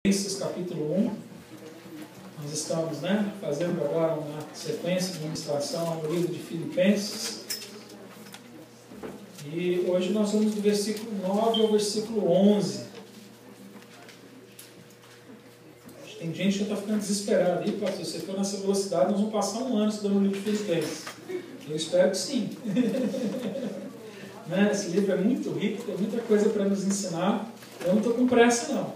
Filipenses capítulo 1, nós estamos fazendo agora uma sequência de ministração no livro de Filipenses, e hoje nós vamos do versículo 9 ao versículo 11. Tem gente que está ficando desesperada aí, pastor, se você for nessa velocidade, nós vamos passar um ano estudando o livro de Filipenses. Eu espero que sim. Esse livro é muito rico, tem muita coisa para nos ensinar. Eu não estou com pressa, não.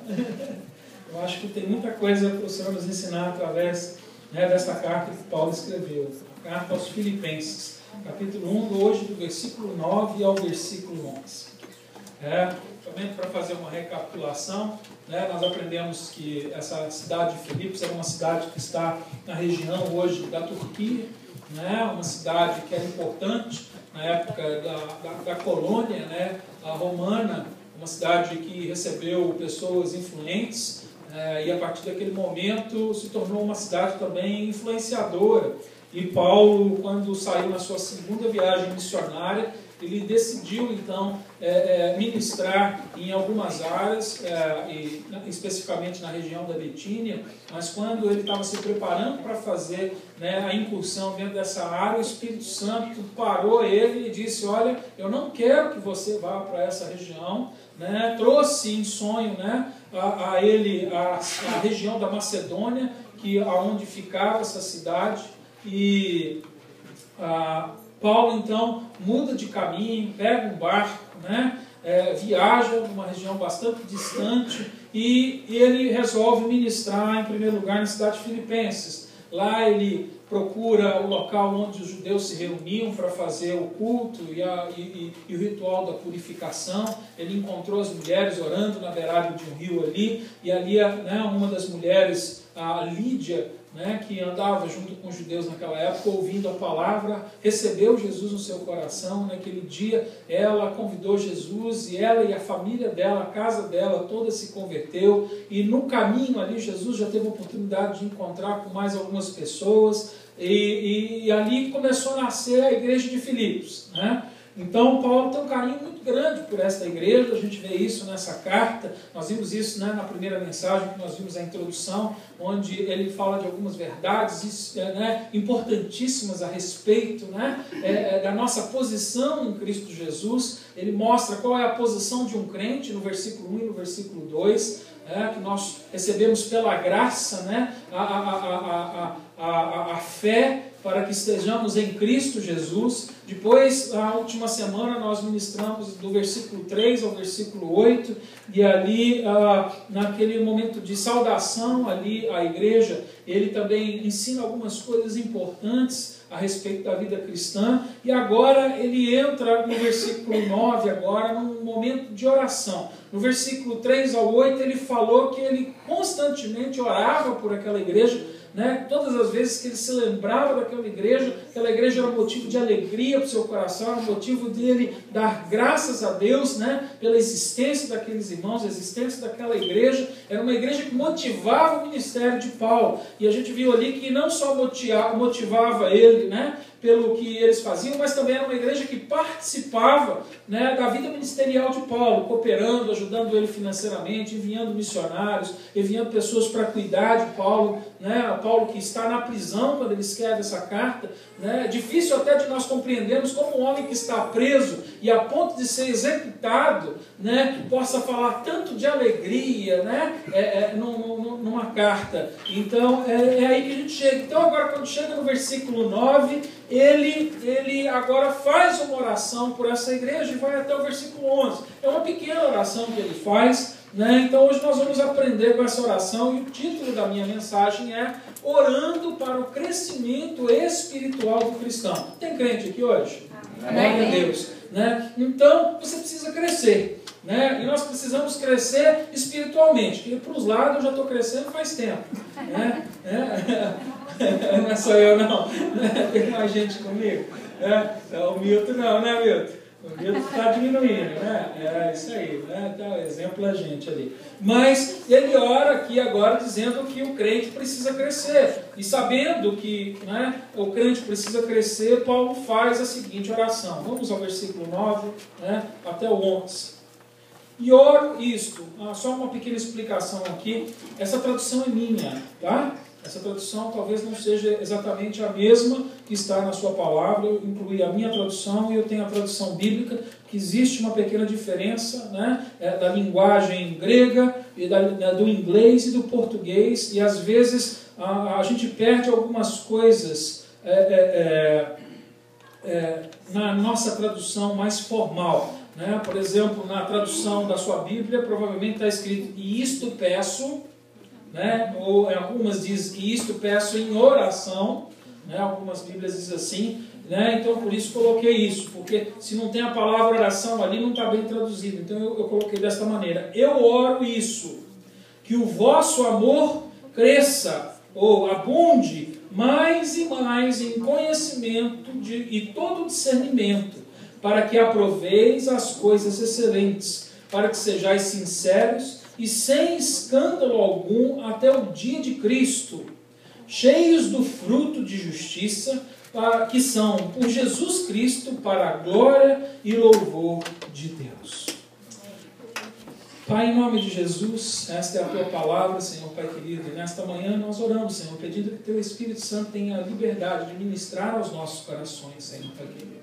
Eu acho que tem muita coisa para o Senhor nos ensinar através desta carta que Paulo escreveu. A carta aos Filipenses, capítulo 1, hoje do versículo 9 ao versículo 11. Somente para fazer uma recapitulação, nós aprendemos que essa cidade de Filipos era uma cidade que está na região hoje da Turquia, uma cidade que era importante na época da colônia romana, uma cidade que recebeu pessoas influentes, e a partir daquele momento se tornou uma cidade também influenciadora. E Paulo, quando saiu na sua segunda viagem missionária, ele decidiu então ministrar em algumas áreas, e especificamente na região da Betínia, mas quando ele estava se preparando para fazer a incursão dentro dessa área, o Espírito Santo parou ele e disse: olha, eu não quero que você vá para essa região. Trouxe em sonho a ele a região da Macedônia, aonde ficava essa cidade, e Paulo então muda de caminho, pega um barco, viaja numa região bastante distante, e ele resolve ministrar em primeiro lugar na cidade de Filipenses. Lá ele procura o local onde os judeus se reuniam para fazer o culto e o ritual da purificação. Ele encontrou as mulheres orando na beirada de um rio ali, e ali uma das mulheres, a Lídia, que andava junto com os judeus naquela época, ouvindo a palavra, recebeu Jesus no seu coração. Naquele dia ela convidou Jesus, e ela e a família dela, a casa dela toda se converteu, e no caminho ali Jesus já teve a oportunidade de encontrar com mais algumas pessoas, e ali começou a nascer a igreja de Filipos. Então Paulo tem um carinho muito grande por esta igreja, a gente vê isso nessa carta. Nós vimos isso na primeira mensagem, que nós vimos a introdução, onde ele fala de algumas verdades importantíssimas a respeito da nossa posição em Cristo Jesus. Ele mostra qual é a posição de um crente no versículo 1 e no versículo 2, que nós recebemos pela graça a fé para que estejamos em Cristo Jesus. Depois, na última semana, nós ministramos do versículo 3 ao versículo 8, e ali, naquele momento de saudação ali à igreja, ele também ensina algumas coisas importantes a respeito da vida cristã. E agora ele entra no versículo 9, agora num momento de oração. No versículo 3 ao 8, ele falou que ele constantemente orava por aquela igreja. Todas as vezes que ele se lembrava daquela igreja era motivo de alegria para o seu coração, era motivo dele dar graças a Deus pela existência daqueles irmãos, a existência daquela igreja. Era uma igreja que motivava o ministério de Paulo, e a gente viu ali que não só motivava ele pelo que eles faziam, mas também era uma igreja que participava da vida ministerial de Paulo, cooperando, ajudando ele financeiramente, enviando missionários, enviando pessoas para cuidar de Paulo. Paulo que está na prisão quando ele escreve essa carta. É difícil até de nós compreendermos como um homem que está preso e a ponto de ser executado possa falar tanto de alegria numa carta. Então é aí que a gente chega. Então agora, quando chega no versículo 9, ele agora faz uma oração por essa igreja e vai até o versículo 11. É uma pequena oração que ele faz. Então hoje nós vamos aprender com essa oração, e o título da minha mensagem é Orando para o Crescimento Espiritual do Cristão. Tem crente aqui hoje? Glória a Deus. Então você precisa crescer, e nós precisamos crescer espiritualmente, porque para os lados eu já estou crescendo faz tempo. Não é só eu não, tem mais gente comigo. O Milton não, Milton? O Milton está diminuindo, É isso aí, Tá exemplo a gente ali. Mas ele ora aqui agora dizendo que o crente precisa crescer. E sabendo que o crente precisa crescer, Paulo faz a seguinte oração. Vamos ao versículo 9 até o 11. E oro isto, só uma pequena explicação aqui, essa tradução é minha, tá? Essa tradução talvez não seja exatamente a mesma que está na sua palavra, eu incluí a minha tradução e eu tenho a tradução bíblica, que existe uma pequena diferença, né, da linguagem grega, e do inglês e do português, e às vezes a gente perde algumas coisas na nossa tradução mais formal. Né? Por exemplo, na tradução da sua Bíblia, provavelmente está escrito, e isto peço, né? Ou algumas dizem que isto peço em oração, né? Algumas Bíblias dizem assim, né? Então por isso coloquei isso, porque se não tem a palavra oração ali, não está bem traduzido. Então eu coloquei desta maneira: eu oro isso, que o vosso amor cresça, ou abunde mais e mais em conhecimento e todo discernimento, para que aproveis as coisas excelentes, para que sejais sinceros e sem escândalo algum até o dia de Cristo, cheios do fruto de justiça, que são por Jesus Cristo, para a glória e louvor de Deus. Pai, em nome de Jesus, esta é a Tua palavra, Senhor Pai querido, e nesta manhã nós oramos, Senhor, pedindo que Teu Espírito Santo tenha a liberdade de ministrar aos nossos corações, Senhor Pai querido.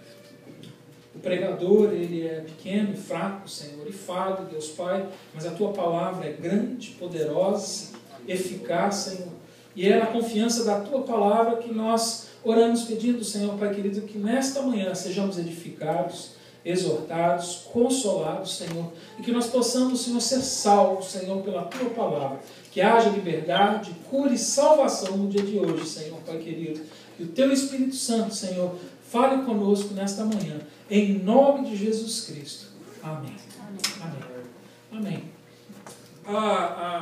O pregador, ele é pequeno e fraco, Senhor, e falho, Deus Pai, mas a Tua palavra é grande, poderosa, eficaz, Senhor. E é na confiança da Tua palavra que nós oramos pedindo, Senhor Pai querido, que nesta manhã sejamos edificados, exortados, consolados, Senhor, e que nós possamos, Senhor, ser salvos, Senhor, pela Tua palavra. Que haja liberdade, cura e salvação no dia de hoje, Senhor Pai querido. Que o Teu Espírito Santo, Senhor, fale conosco nesta manhã, em nome de Jesus Cristo. Amém. Amém. Amém.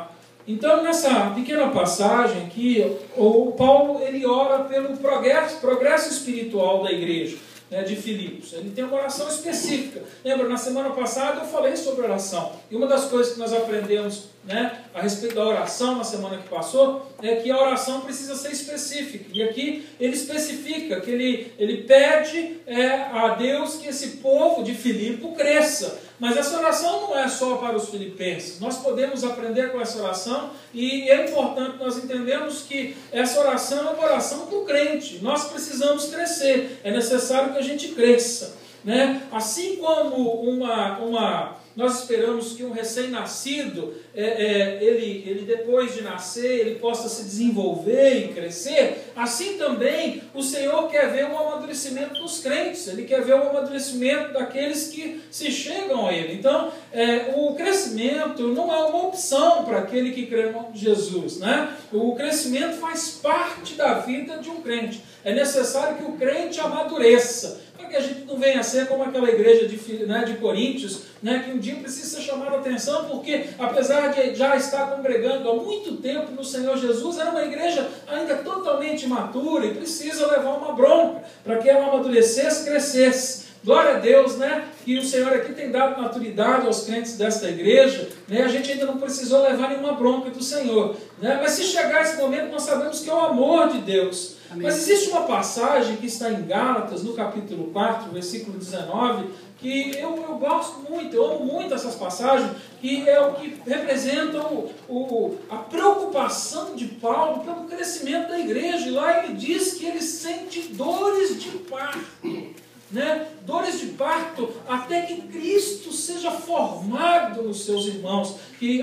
Então, nessa pequena passagem aqui, o Paulo ele ora pelo progresso espiritual da igreja, né, de Filipos. Ele tem uma oração específica. Lembra, na semana passada eu falei sobre oração. E uma das coisas que nós aprendemos, né, a respeito da oração na semana que passou, é que a oração precisa ser específica. E aqui ele especifica que ele pede a Deus que esse povo de Filipe cresça. Mas essa oração não é só para os filipenses. Nós podemos aprender com essa oração e é importante nós entendermos que essa oração é uma oração para o crente. Nós precisamos crescer. É necessário que a gente cresça. Né? Assim como nós esperamos que um recém-nascido, ele depois de nascer, ele possa se desenvolver e crescer, assim também o Senhor quer ver um amadurecimento dos crentes, Ele quer ver um amadurecimento daqueles que se chegam a Ele. Então, o crescimento não é uma opção para aquele que crê no nome de Jesus. Né? O crescimento faz parte da vida de um crente. É necessário que o crente amadureça, para que a gente não venha a ser como aquela igreja de Coríntios, né, que um dia precisa ser chamada a atenção, porque apesar de já estar congregando há muito tempo no Senhor Jesus, era uma igreja ainda totalmente imatura e precisa levar uma bronca, para que ela amadurecesse, crescesse. Glória a Deus, né, que o Senhor aqui tem dado maturidade aos crentes desta igreja, né, a gente ainda não precisou levar nenhuma bronca do Senhor. Né, mas se chegar esse momento, nós sabemos que é o amor de Deus. Amém. Mas existe uma passagem que está em Gálatas, no capítulo 4, versículo 19, que eu gosto muito, eu amo muito essas passagens, que é o que representa a preocupação de Paulo pelo crescimento da igreja. E lá ele diz que ele sente dores de parto. Né? Dores de parto até que Cristo seja formado nos seus irmãos,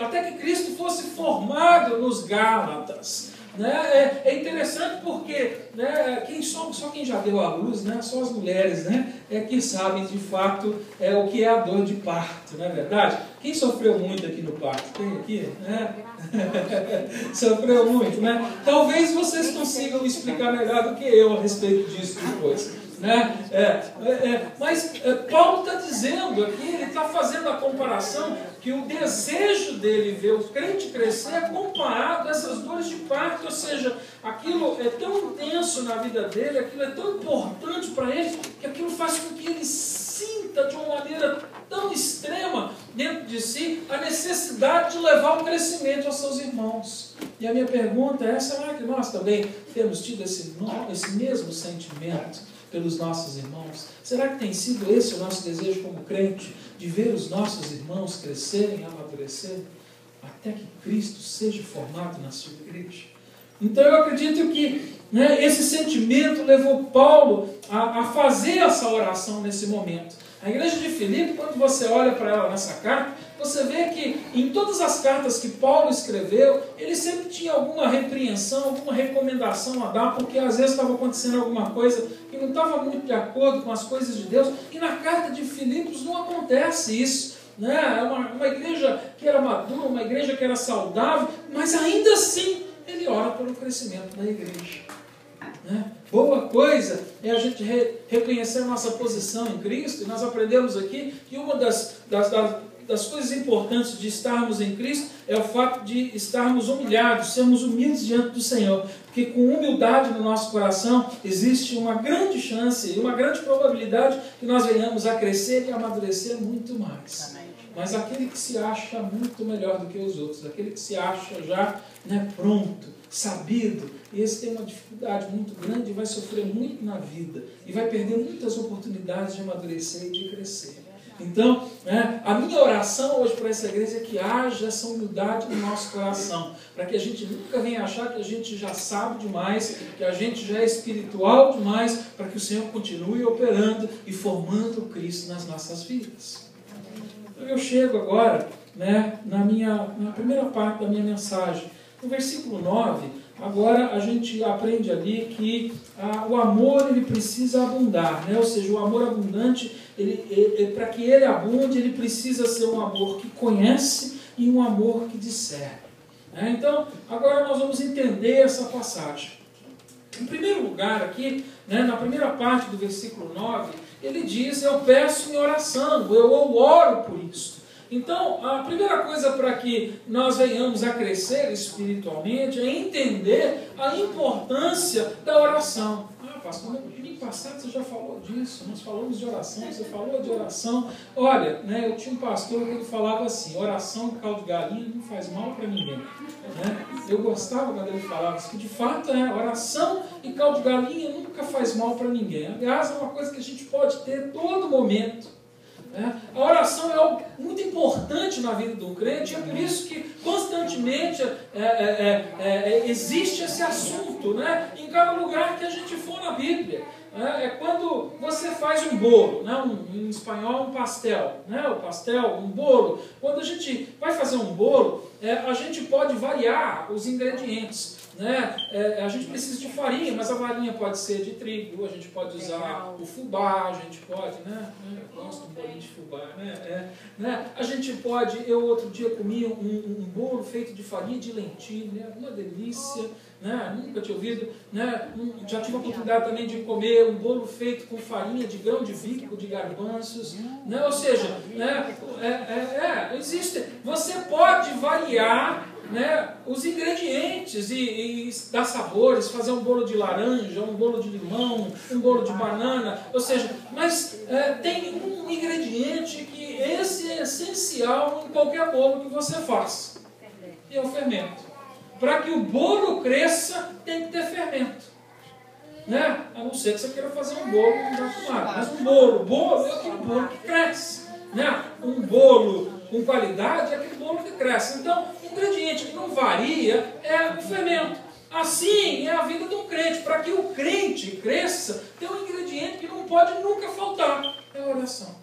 até que Cristo fosse formado nos Gálatas. Né? É interessante porque, né, só quem já deu à luz, né, só as mulheres, né, que sabem de fato o que é a dor de parto, não é verdade? Quem sofreu muito aqui no parto? Tem aqui? Né? Sofreu muito, né? Talvez vocês consigam explicar melhor do que eu a respeito disso depois. Né? Mas Paulo está dizendo aqui, ele está fazendo a comparação que o desejo dele ver o crente crescer é comparado a essas dores de parto, ou seja, aquilo é tão intenso na vida dele, aquilo é tão importante para ele, que aquilo faz com que ele sinta de uma maneira tão extrema dentro de si a necessidade de levar o crescimento aos seus irmãos. E a minha pergunta é, será que nós também temos tido esse mesmo sentimento? pelos nossos irmãos? Será que tem sido esse o nosso desejo como crente, de ver os nossos irmãos crescerem e amadurecerem, até que Cristo seja formado na sua igreja? Então eu acredito que esse sentimento levou Paulo a fazer essa oração nesse momento. A igreja de Filipe, quando você olha para ela nessa carta, você vê que em todas as cartas que Paulo escreveu, ele sempre tinha alguma repreensão, alguma recomendação a dar, porque às vezes estava acontecendo alguma coisa que não estava muito de acordo com as coisas de Deus. E na carta de Filipos não acontece isso. É uma igreja que era madura, uma igreja que era saudável, mas ainda assim ele ora pelo crescimento da igreja. Boa coisa é a gente reconhecer a nossa posição em Cristo, e nós aprendemos aqui que uma das coisas importantes de estarmos em Cristo é o fato de estarmos humilhados, sermos humildes diante do Senhor, porque com humildade no nosso coração existe uma grande chance e uma grande probabilidade que nós venhamos a crescer e amadurecer muito mais. Amém. Mas aquele que se acha muito melhor do que os outros, aquele que se acha já pronto, sabido, esse tem uma dificuldade muito grande e vai sofrer muito na vida e vai perder muitas oportunidades de amadurecer e de crescer. Então, a minha oração hoje para essa igreja é que haja essa humildade no nosso coração, para que a gente nunca venha achar que a gente já sabe demais, que a gente já é espiritual demais, para que o Senhor continue operando e formando Cristo nas nossas vidas. Então eu chego agora na primeira parte da minha mensagem. No versículo 9, agora a gente aprende ali que o amor ele precisa abundar, ou seja, o amor abundante, para que ele abunde, ele precisa ser um amor que conhece e um amor que discerne. Então, agora nós vamos entender essa passagem. Em primeiro lugar aqui, na primeira parte do versículo 9, ele diz: eu peço em oração, eu oro por isso. Então, a primeira coisa para que nós venhamos a crescer espiritualmente é entender a importância da oração. Pastor, no domingo passado você já falou disso, nós falamos de oração, você falou de oração. Olha, eu tinha um pastor que ele falava assim: oração com caldo de galinha não faz mal para ninguém. Eu gostava quando ele falava isso, que de fato oração e caldo de galinha nunca faz mal para ninguém. Aliás, é uma coisa que a gente pode ter a todo momento. A oração é algo muito importante na vida do crente, e é por isso que constantemente existe esse assunto em cada lugar que a gente for na Bíblia. É quando você faz um bolo, em espanhol um pastel, o pastel, um bolo. Quando a gente vai fazer um bolo, a gente pode variar os ingredientes. A gente precisa de farinha, mas a farinha pode ser de trigo, a gente pode usar o fubá, a gente pode, eu gosto de um bolinho de fubá, a gente pode, eu outro dia comi um bolo feito de farinha de lentilha, uma delícia, nunca tinha ouvido, já tive a oportunidade também de comer um bolo feito com farinha de grão de bico, de garbanços, ou seja, existe, você pode variar os ingredientes e dar sabores, fazer um bolo de laranja, um bolo de limão, um bolo de banana, ou seja, mas tem um ingrediente que esse é essencial em qualquer bolo que você faça, e é o fermento. Para que o bolo cresça, tem que ter fermento. A não ser que você queira fazer um bolo com tomate, mas um bolo é aquele bolo que cresce. Um bolo com qualidade é aquele bolo que cresce. Então, o ingrediente que não varia é o fermento. Assim é a vida de um crente. Para que o crente cresça, tem um ingrediente que não pode nunca faltar: é a oração.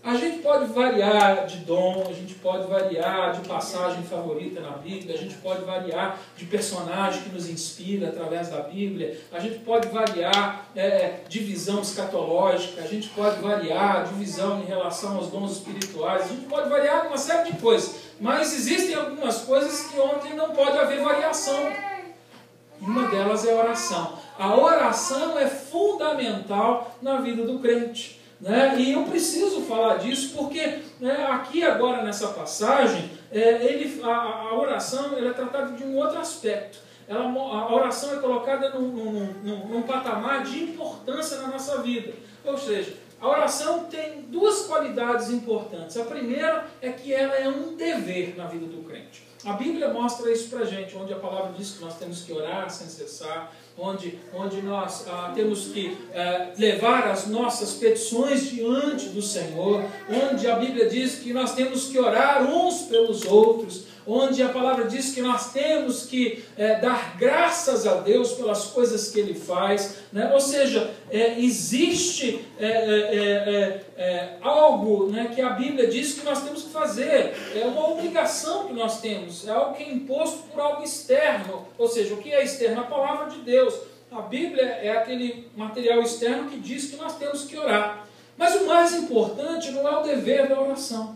A gente pode variar de dom, a gente pode variar de passagem favorita na Bíblia, a gente pode variar de personagem que nos inspira através da Bíblia, a gente pode variar de visão escatológica, a gente pode variar de visão em relação aos dons espirituais, a gente pode variar uma série de coisas, mas existem algumas coisas que onde não pode haver variação. Uma delas é a oração. A oração é fundamental na vida do crente. E eu preciso falar disso porque aqui agora nessa passagem a oração é tratada de um outro aspecto. A oração é colocada num patamar de importância na nossa vida. Ou seja, a oração tem duas qualidades importantes. A primeira é que ela é um dever na vida do crente. A Bíblia mostra isso para a gente, onde a palavra diz que nós temos que orar sem cessar, onde nós temos que levar as nossas petições diante do Senhor, onde a Bíblia diz que nós temos que orar uns pelos outros, onde a palavra diz que nós temos que dar graças a Deus pelas coisas que Ele faz, né? Ou seja, existe algo, né, que a Bíblia diz que nós temos que fazer, é uma obrigação que nós temos, é algo que é imposto por algo externo, ou seja, o que é externo? A palavra de Deus. A Bíblia é aquele material externo que diz que nós temos que orar. Mas o mais importante não é o dever da oração.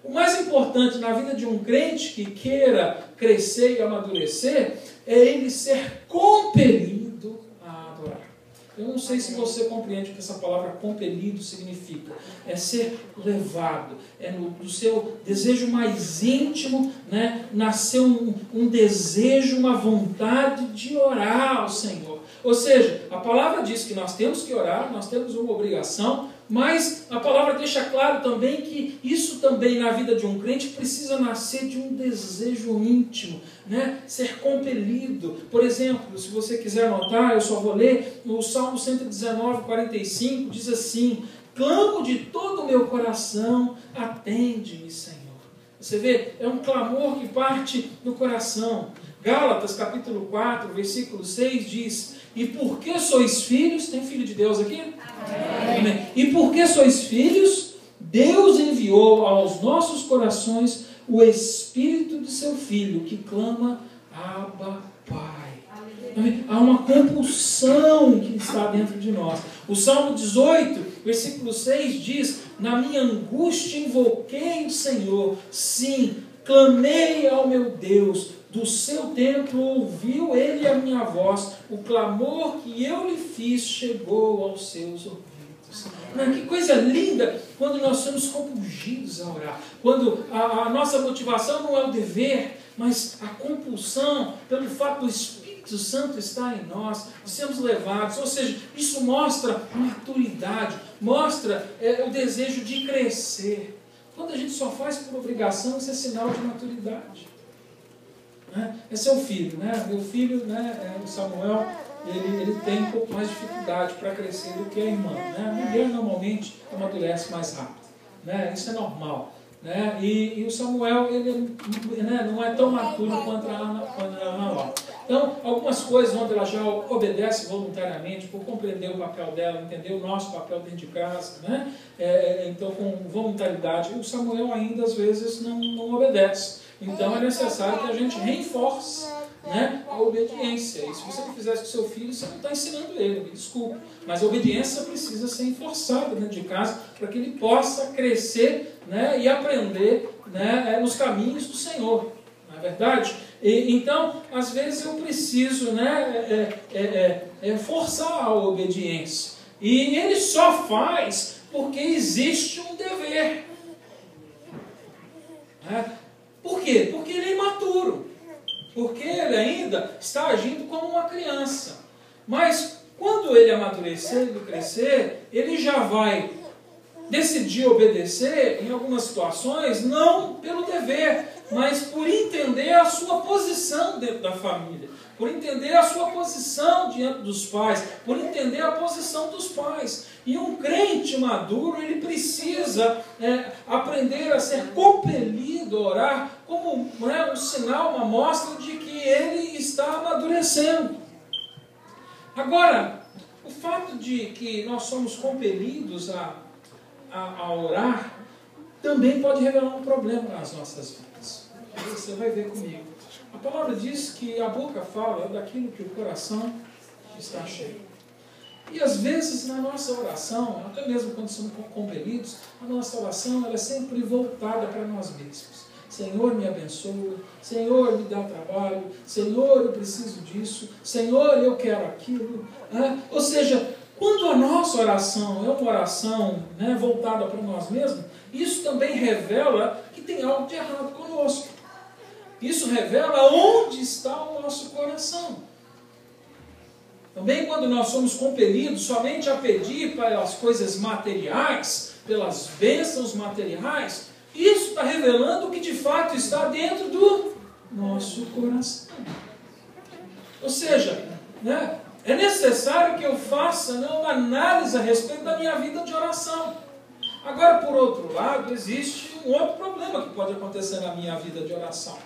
O mais importante na vida de um crente que queira crescer e amadurecer é ele ser compelido a adorar. Eu não sei se você compreende o que essa palavra compelido significa. É ser levado, é do seu desejo mais íntimo, né, nascer um desejo, uma vontade de orar ao Senhor. Ou seja, a palavra diz que nós temos que orar, nós temos uma obrigação, mas a palavra deixa claro também que isso também na vida de um crente precisa nascer de um desejo íntimo, né? Ser compelido. Por exemplo, se você quiser anotar, eu só vou ler, o Salmo 119, 45, diz assim: clamo de todo o meu coração, atende-me, Senhor. Você vê, é um clamor que parte do coração. Gálatas capítulo 4, versículo 6 diz: e porque sois filhos, tem filho de Deus aqui? Amém. E porque sois filhos, Deus enviou aos nossos corações o Espírito de seu Filho, que clama, Abba, Pai. Amém. Há uma compulsão que está dentro de nós. O Salmo 18, versículo 6 diz: na minha angústia invoquei o Senhor, sim, clamei ao meu Deus. Do seu templo ouviu ele a minha voz, o clamor que eu lhe fiz chegou aos seus ouvidos. Que coisa linda quando nós somos compulgidos a orar, quando a nossa motivação não é o dever, mas a compulsão pelo fato do Espírito Santo estar em nós, de sermos levados. Ou seja, isso mostra maturidade, mostra o desejo de crescer. Quando a gente só faz por obrigação, isso é sinal de maturidade. Esse é o filho, né? Meu filho, né, o Samuel, ele tem um pouco mais de dificuldade para crescer do que a irmã, né? A mulher normalmente amadurece mais rápido, né? Isso é normal, né? E o Samuel, ele, né, não é tão maturo quanto a Ana. Então, algumas coisas onde ela já obedece voluntariamente, por compreender o papel dela, entender o nosso papel dentro de casa, né? Então, com voluntariedade, o Samuel ainda às vezes não obedece. Então é necessário que a gente reforce, né, a obediência. E se você não fizer isso com seu filho, você não está ensinando ele, me desculpe. Mas a obediência precisa ser reforçada dentro de casa para que ele possa crescer, né, e aprender, né, nos caminhos do Senhor. Não é verdade? Então, às vezes eu preciso, né, forçar a obediência. E ele só faz porque existe um dever. Por quê? Porque ele é imaturo. Porque ele ainda está agindo como uma criança. Mas quando ele amadurecer, ele crescer, ele já vai decidir obedecer em algumas situações, não pelo dever, mas por entender a sua posição dentro da família, por entender a sua posição diante dos pais, por entender a posição dos pais. E um crente maduro, ele precisa aprender a ser compelido a orar como um sinal, uma mostra de que ele está amadurecendo. Agora, o fato de que nós somos compelidos a orar também pode revelar um problema nas nossas vidas. Você vai ver comigo. A palavra diz que a boca fala daquilo que o coração está cheio. E às vezes na nossa oração, até mesmo quando somos compelidos, a nossa oração ela é sempre voltada para nós mesmos. Senhor, me abençoa. Senhor, me dá trabalho. Senhor, eu preciso disso. Senhor, eu quero aquilo. Ou seja, quando a nossa oração é uma oração, né, voltada para nós mesmos, isso também revela que tem algo de errado conosco. Isso revela onde está o nosso coração. Também quando nós somos compelidos somente a pedir pelas coisas materiais, pelas bênçãos materiais, isso está revelando o que de fato está dentro do nosso coração. Ou seja, né, é necessário que eu faça, né, uma análise a respeito da minha vida de oração. Agora, por outro lado, existe um outro problema que pode acontecer na minha vida de oração.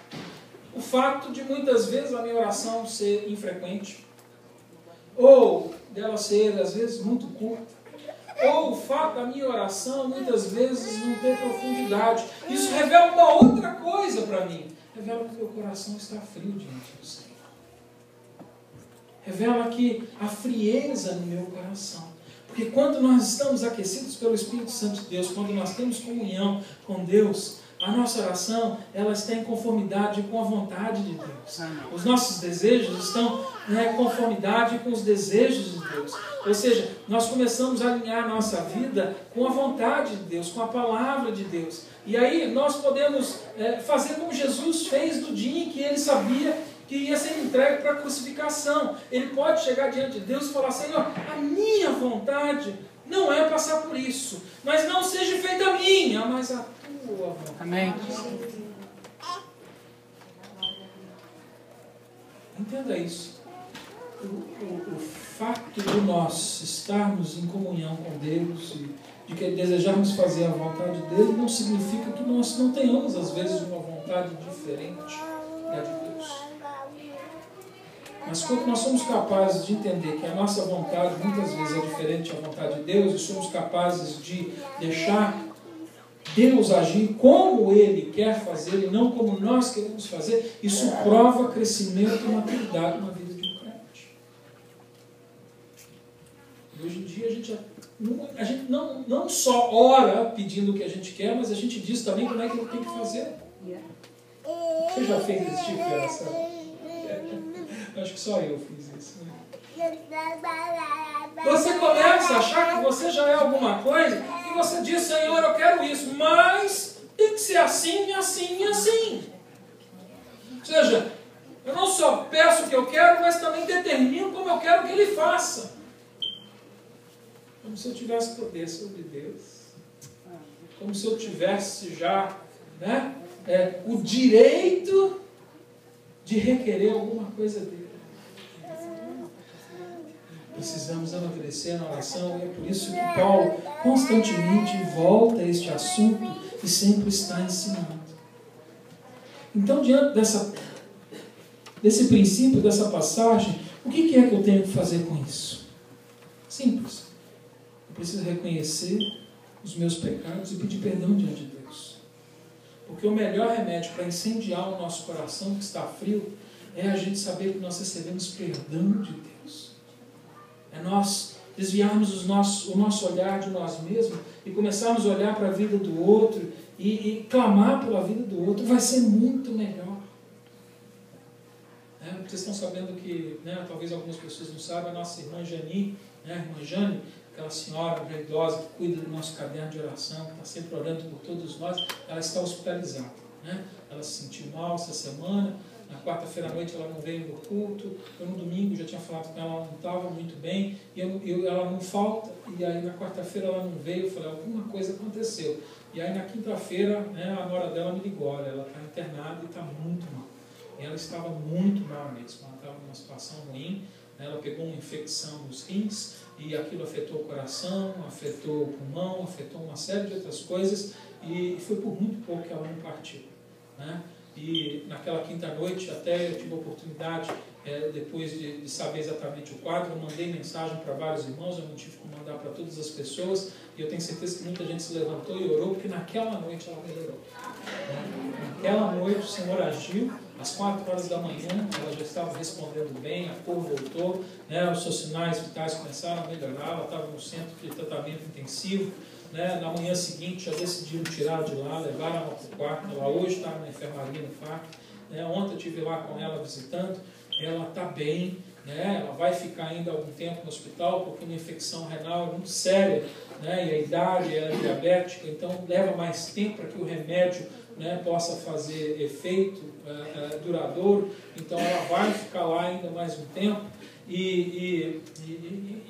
O fato de muitas vezes a minha oração ser infrequente, ou dela ser às vezes muito curta, ou o fato da minha oração muitas vezes não ter profundidade. Isso revela uma outra coisa para mim. Revela que meu coração está frio diante do Senhor. Revela que há frieza no meu coração. Porque quando nós estamos aquecidos pelo Espírito Santo de Deus, quando nós temos comunhão com Deus, a nossa oração, ela está em conformidade com a vontade de Deus. Os nossos desejos estão em conformidade com os desejos de Deus. Ou seja, nós começamos a alinhar a nossa vida com a vontade de Deus, com a palavra de Deus. E aí nós podemos fazer como Jesus fez no dia em que ele sabia que ia ser entregue para a crucificação. Ele pode chegar diante de Deus e falar: Senhor, a minha vontade não é passar por isso, mas não seja feita a minha, mas a tua vontade. Amém. Entenda isso. O fato de nós estarmos em comunhão com Deus e de que desejarmos fazer a vontade dele não significa que nós não tenhamos às vezes uma vontade diferente da de Deus. Mas quando nós somos capazes de entender que a nossa vontade muitas vezes é diferente da vontade de Deus e somos capazes de deixar Deus agir como Ele quer fazer e não como nós queremos fazer, isso prova crescimento e maturidade na vida de um crente. E hoje em dia a gente não só ora pedindo o que a gente quer, mas a gente diz também como é que ele tem que fazer. Você já fez esse tipo de oração? Acho que só eu fiz isso. Né? Você começa a achar que você já é alguma coisa e você diz: Senhor, eu quero isso, mas tem que ser assim, assim e assim. Ou seja, eu não só peço o que eu quero, mas também determino como eu quero que Ele faça. Como se eu tivesse poder sobre Deus. Como se eu tivesse já, né, o direito de requerer alguma coisa dele. Precisamos amadurecer na oração, e é por isso que Paulo constantemente volta a este assunto e sempre está ensinando. Então, diante desse princípio, dessa passagem, o que é que eu tenho que fazer com isso? Simples. Eu preciso reconhecer os meus pecados e pedir perdão diante de Deus. Porque o melhor remédio para incendiar o nosso coração que está frio é a gente saber que nós recebemos perdão de Deus. É nós desviarmos o nosso olhar de nós mesmos e começarmos a olhar para a vida do outro e clamar pela vida do outro. Vai ser muito melhor. Vocês estão sabendo que, talvez algumas pessoas não saibam, a nossa irmã Jani, a irmã Jane, aquela senhora idosa que cuida do nosso caderno de oração, que está sempre orando por todos nós, ela está hospitalizada. Ela se sentiu mal essa semana. Na quarta-feira à noite ela não veio no culto. Eu no domingo já tinha falado com ela, ela não estava muito bem. E ela não falta. E aí na quarta-feira ela não veio. Eu falei: alguma coisa aconteceu. E aí na quinta-feira, a nora dela me ligou: olha, ela está internada e está muito mal. E ela estava muito mal mesmo. Ela estava numa situação ruim. Ela pegou uma infecção nos rins e aquilo afetou o coração, afetou o pulmão, afetou uma série de outras coisas. E foi por muito pouco que ela não partiu. E naquela quinta-noite até eu tive a oportunidade, depois de saber exatamente o quadro, eu mandei mensagem para vários irmãos, eu não tive como mandar para todas as pessoas, e eu tenho certeza que muita gente se levantou e orou, porque naquela noite ela melhorou. Naquela noite o Senhor agiu, às 4 horas da manhã, ela já estava respondendo bem, a cor voltou, os seus sinais vitais começaram a melhorar, ela estava no centro de tratamento intensivo. Na manhã seguinte já decidiram tirar de lá, levaram ela para o quarto. Ela hoje está na enfermaria no quarto. Ontem eu estive lá com ela visitando. Ela está bem. Ela vai ficar ainda algum tempo no hospital porque uma infecção renal é muito séria. E a idade é diabética, então leva mais tempo para que o remédio possa fazer efeito duradouro. Então ela vai ficar lá ainda mais um tempo. E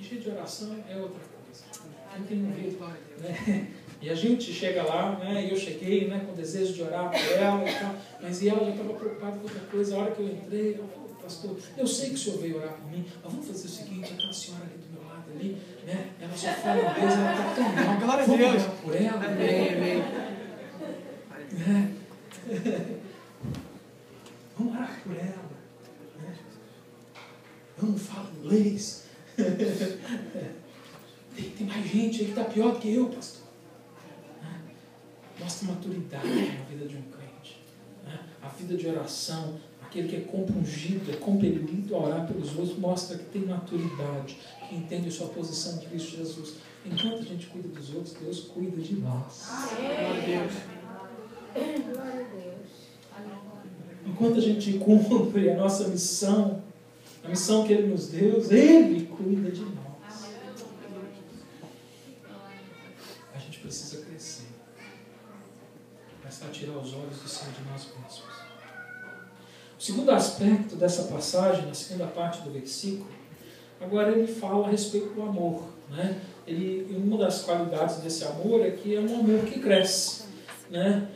gente, de oração é outra coisa. Quem tem ouvido, E a gente chega lá, né, e eu cheguei, né, com desejo de orar por ela e tal, mas ela já estava preocupada com outra coisa. A hora que eu entrei, ela falou: pastor, eu sei que o senhor veio orar por mim, mas vamos fazer o seguinte: aquela senhora aqui do meu lado ali, né, ela só fala inglês, ela está tão mal, vamos orar por ela. Amém. Vamos orar por ela. Né? Eu não falo inglês. Tem mais gente aí que está pior do que eu, pastor. Mostra maturidade na vida de um crente. A vida de oração, aquele que é compungido, é compelido a orar pelos outros, mostra que tem maturidade, que entende a sua posição em Cristo Jesus. Enquanto a gente cuida dos outros, Deus cuida de nós. Enquanto a gente cumpre a nossa missão, a missão que Ele nos deu, Ele cuida de nós. A gente precisa crescer. Para tirar os olhos do céu de nós mesmos. O segundo aspecto dessa passagem, na segunda parte do versículo, agora ele fala a respeito do amor. Né? Uma das qualidades desse amor é que é um amor que cresce. Né?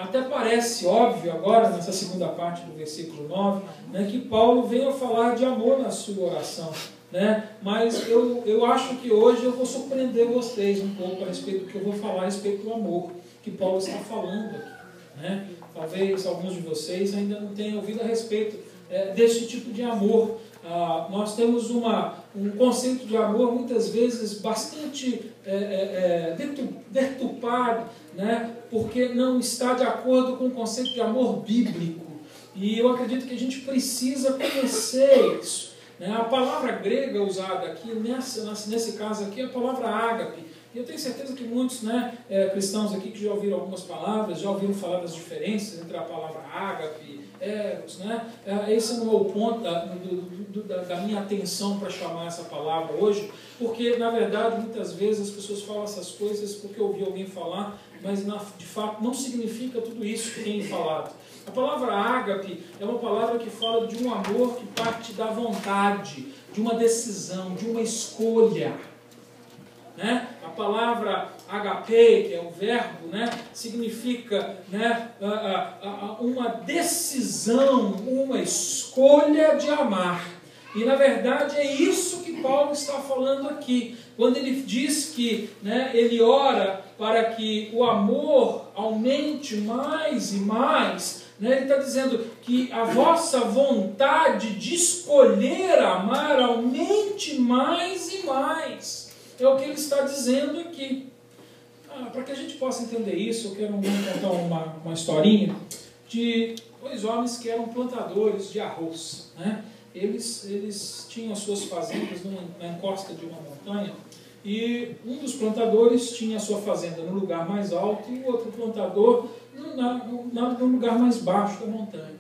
Até parece óbvio agora, nessa segunda parte do versículo 9, né, que Paulo venha falar de amor na sua oração. Né? Mas eu acho que hoje eu vou surpreender vocês um pouco a respeito do que eu vou falar a respeito do amor que Paulo está falando aqui. Né? Talvez alguns de vocês ainda não tenham ouvido a respeito desse tipo de amor. Nós temos um conceito de amor muitas vezes bastante deturpado, né? Porque não está de acordo com o conceito de amor bíblico. E eu acredito que a gente precisa conhecer isso. Né? A palavra grega usada aqui, nesse caso aqui, é a palavra ágape. E eu tenho certeza que muitos, né, cristãos aqui que já ouviram algumas palavras, já ouviram falar das diferenças entre a palavra ágape, eros, né? Esse não é o ponto da minha atenção para chamar essa palavra hoje, porque, na verdade, muitas vezes as pessoas falam essas coisas porque ouvi alguém falar, mas, de fato, não significa tudo isso que tem falado. A palavra ágape é uma palavra que fala de um amor que parte da vontade, de uma decisão, de uma escolha. Né? A palavra agape, que é o verbo, né, significa, né, uma decisão, uma escolha de amar. E na verdade é isso que Paulo está falando aqui, quando ele diz que, né, ele ora para que o amor aumente mais e mais. Né? Ele está dizendo que a vossa vontade de escolher amar aumente mais e mais. É o que ele está dizendo aqui. Para que a gente possa entender isso, eu quero contar uma historinha de dois homens que eram plantadores de arroz. Né? Eles tinham as suas fazendas na encosta de uma montanha, e um dos plantadores tinha a sua fazenda no lugar mais alto e o outro plantador no lugar mais baixo da montanha.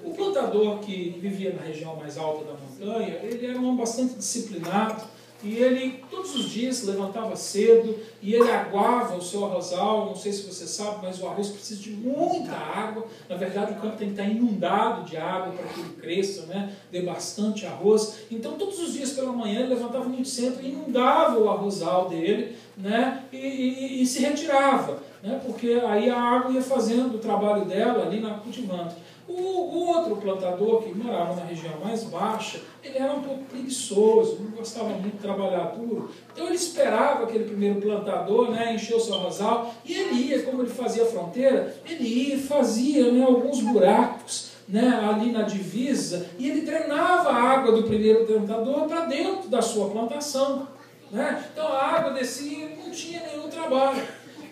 O plantador que vivia na região mais alta da montanha, ele era um homem bastante disciplinado, e ele todos os dias levantava cedo e ele aguava o seu arrozal. Não sei se você sabe, mas o arroz precisa de muita água. Na verdade, o campo tem que estar inundado de água para que ele cresça, né? Dê bastante arroz. Então, todos os dias pela manhã, ele levantava muito cedo e inundava o arrozal dele, né? E se retirava, né? Porque aí a água ia fazendo o trabalho dela ali cultivando. O outro plantador, que morava na região mais baixa, ele era um pouco preguiçoso, não gostava muito de trabalhar duro. Então ele esperava aquele primeiro plantador, né, encher o seu arrozal, e ele ia, como ele fazia a fronteira, ele ia e fazia, né, alguns buracos, né, ali na divisa, e ele drenava a água do primeiro plantador para dentro da sua plantação. Né? Então a água descia e não tinha nenhum trabalho.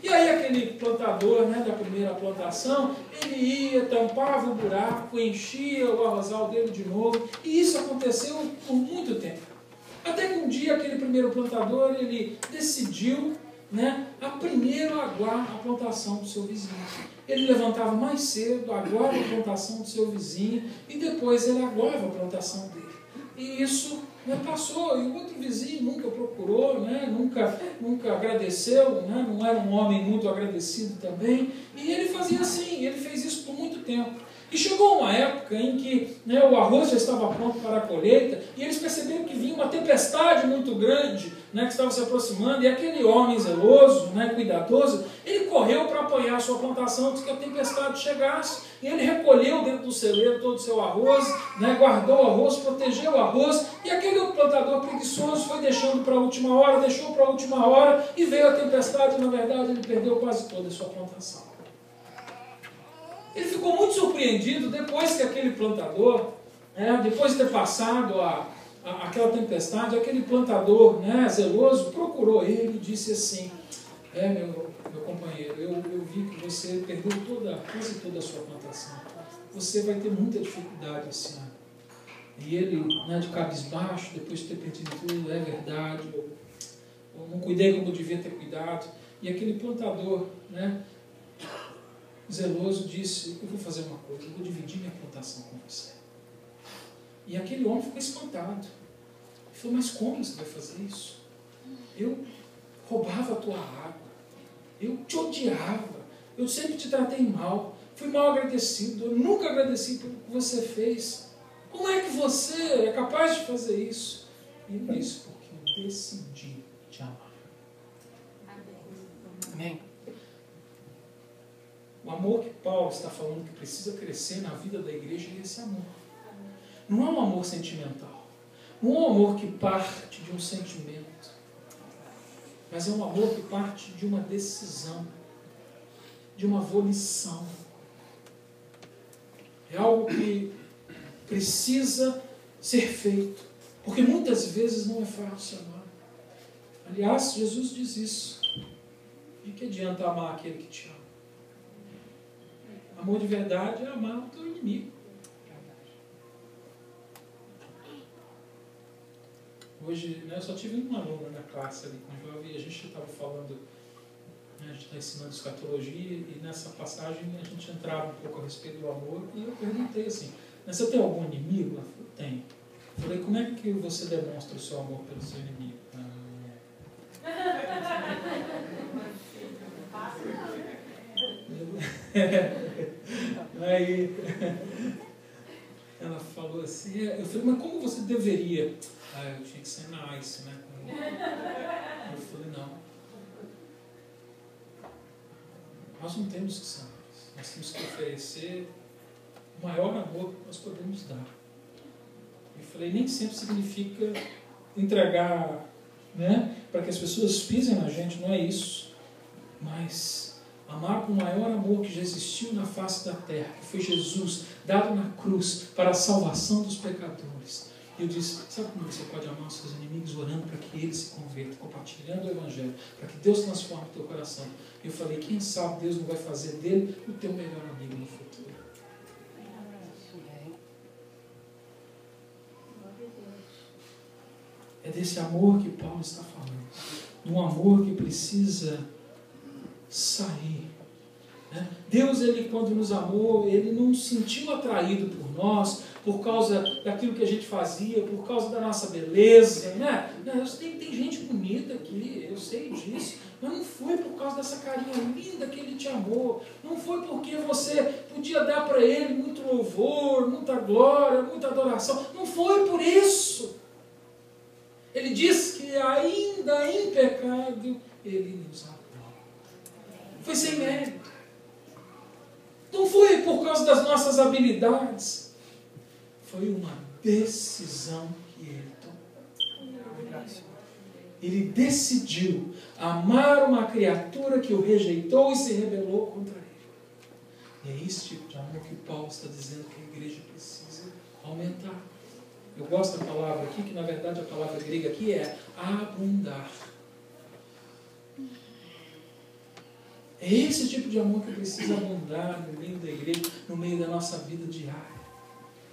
E aí aquele plantador, né, da primeira plantação, ele ia, tampava o buraco, enchia o arrozal dele de novo, e isso aconteceu por muito tempo. Até que um dia aquele primeiro plantador, ele decidiu, né, primeiro aguar a plantação do seu vizinho. Ele levantava mais cedo, aguava a plantação do seu vizinho, e depois ele aguava a plantação dele. E isso, né, passou, e o outro vizinho nunca procurou, né, nunca agradeceu, né, não era um homem muito agradecido também, e ele fazia assim, ele fez isso por muito tempo. E chegou uma época em que, né, o arroz já estava pronto para a colheita, e eles perceberam que vinha uma tempestade muito grande, né, que estava se aproximando, e aquele homem zeloso, né, cuidadoso, ele correu para apoiar a sua plantação antes que a tempestade chegasse. E ele recolheu dentro do celeiro todo o seu arroz, né, guardou o arroz, protegeu o arroz, e aquele outro plantador preguiçoso foi deixando para a última hora, deixou para a última hora, e veio a tempestade, e na verdade ele perdeu quase toda a sua plantação. Ele ficou muito surpreendido depois que aquele plantador, depois de ter passado aquela tempestade, aquele plantador, né, zeloso procurou ele e disse assim: meu companheiro, eu vi que você perdeu quase toda a sua plantação. Você vai ter muita dificuldade esse ano. E ele, né, de cabisbaixo, depois de ter perdido tudo, é verdade, eu não cuidei como eu devia ter cuidado. E aquele plantador, né, zeloso, disse: eu vou fazer uma coisa, eu vou dividir minha plantação com você. E aquele homem ficou espantado. Ele falou: mas como você vai fazer isso? Eu roubava a tua água, eu te odiava, eu sempre te tratei mal, fui mal agradecido, eu nunca agradeci pelo que você fez. Como é que você é capaz de fazer isso? E ele disse: porque eu decidi te amar. Amém? O amor que Paulo está falando que precisa crescer na vida da igreja é esse amor. Não é um amor sentimental. Não é um amor que parte de um sentimento. Mas é um amor que parte de uma decisão. De uma volição. É algo que precisa ser feito. Porque muitas vezes não é fácil amar. Aliás, Jesus diz isso. De que adianta amar aquele que te ama? Amor de verdade é amar o teu inimigo. Hoje, né, eu só tive uma aluna na classe ali com o jovem, e a gente estava falando, né, a gente está ensinando escatologia, e nessa passagem a gente entrava um pouco a respeito do amor, e eu perguntei assim: você tem algum inimigo? Ela falou: tem. Eu falei: como é que você demonstra o seu amor pelo seu inimigo? Aí ela falou assim, eu falei: mas como você deveria? Eu tinha que ser nice, né? Eu falei: não. Nós não temos que ser nice. Nós temos que oferecer o maior amor que nós podemos dar. Eu falei: nem sempre significa entregar, né, para que as pessoas pisem na gente, não é isso. Mas amar com o maior amor que já existiu na face da terra, que foi Jesus, dado na cruz para a salvação dos pecadores. E eu disse: sabe como você pode amar os seus inimigos? Orando para que eles se convertam, compartilhando o Evangelho, para que Deus transforme o teu coração. E eu falei: quem sabe Deus não vai fazer dele o teu melhor amigo no futuro. É desse amor que Paulo está falando. Um amor que precisa sair. Deus, ele, quando nos amou, ele não se sentiu atraído por nós por causa daquilo que a gente fazia, por causa da nossa beleza, né? Tem gente bonita aqui, eu sei disso, mas não foi por causa dessa carinha linda que ele te amou, não foi porque você podia dar para ele muito louvor, muita glória, muita adoração, não foi por isso. Ele diz que ainda em pecado ele nos amou. Foi sem mérito. Não foi por causa das nossas habilidades. Foi uma decisão que ele tomou. Ele decidiu amar uma criatura que o rejeitou e se rebelou contra ele. E é esse tipo de amor que Paulo está dizendo que a igreja precisa aumentar. Eu gosto da palavra aqui, que na verdade a palavra grega aqui é abundar. É esse tipo de amor que precisa abundar no meio da igreja, no meio da nossa vida diária.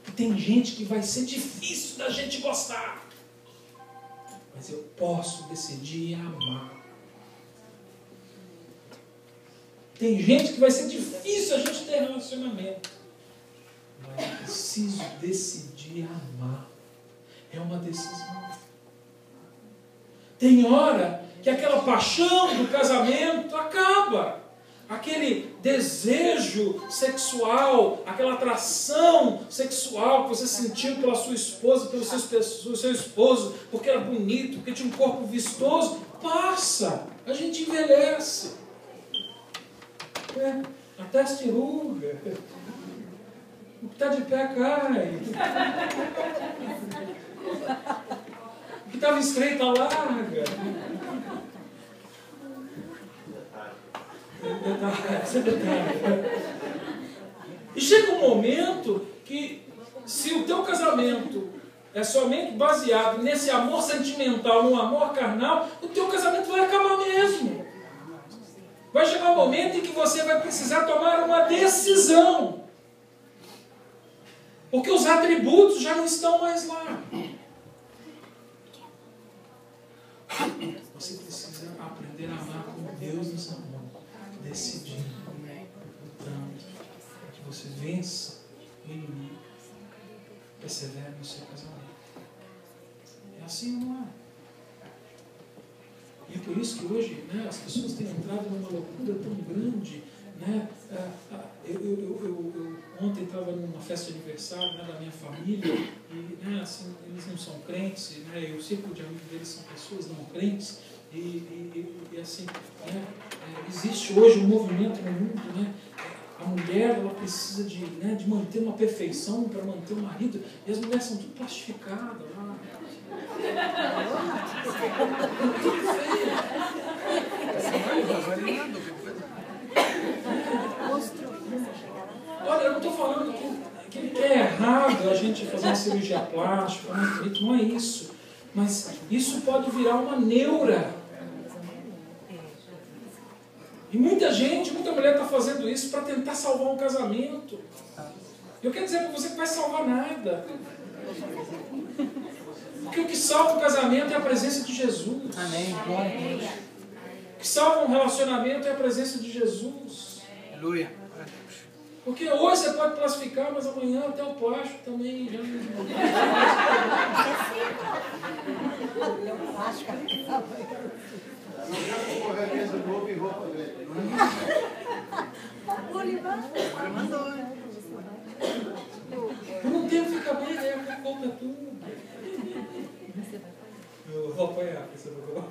E tem gente que vai ser difícil da gente gostar, mas eu posso decidir amar. Tem gente que vai ser difícil a gente ter relacionamento, mas eu preciso decidir amar. É uma decisão. Tem hora que aquela paixão do casamento acaba. aquele desejo sexual, aquela atração sexual que você sentiu pela sua esposa, pelo seu esposo, porque era bonito, porque tinha um corpo vistoso, passa, a gente envelhece. A testa enruga, o que está de pé cai, o que estava estreito larga. E chega um momento que, se o teu casamento é somente baseado nesse amor sentimental, no amor carnal, o teu casamento vai acabar mesmo. Vai chegar um momento em que você vai precisar tomar uma decisão, porque os atributos já não estão mais lá. Você precisa aprender a amar como Deus nos amou, decidindo, lutando, para que você vença o inimigo, persevere no seu casamento. É assim ou não é? E é por isso que hoje, né, as pessoas têm entrado numa loucura tão grande. Né? Eu ontem estava numa festa de aniversário, né, da minha família, e né, assim, eles não são crentes, né, e o círculo de amigos deles são pessoas não crentes, e assim, né, existe hoje um movimento no mundo, né, a mulher ela precisa de manter uma perfeição para manter o marido, e as mulheres são tudo plastificadas lá. Olha, eu não estou falando que é errado a gente fazer uma cirurgia plástica, não é isso. Mas isso pode virar uma neura. E muita mulher está fazendo isso para tentar salvar um casamento. Eu quero dizer para você que não vai salvar nada. Porque o que salva o casamento é a presença de Jesus. Amém. Glória a Deus. O que salva um relacionamento é a presença de Jesus. Aleluia. Porque hoje você pode classificar, mas amanhã até o plástico também já não. Por um tempo fica bem, aí a conta tudo. Eu vou apanhar, você não vou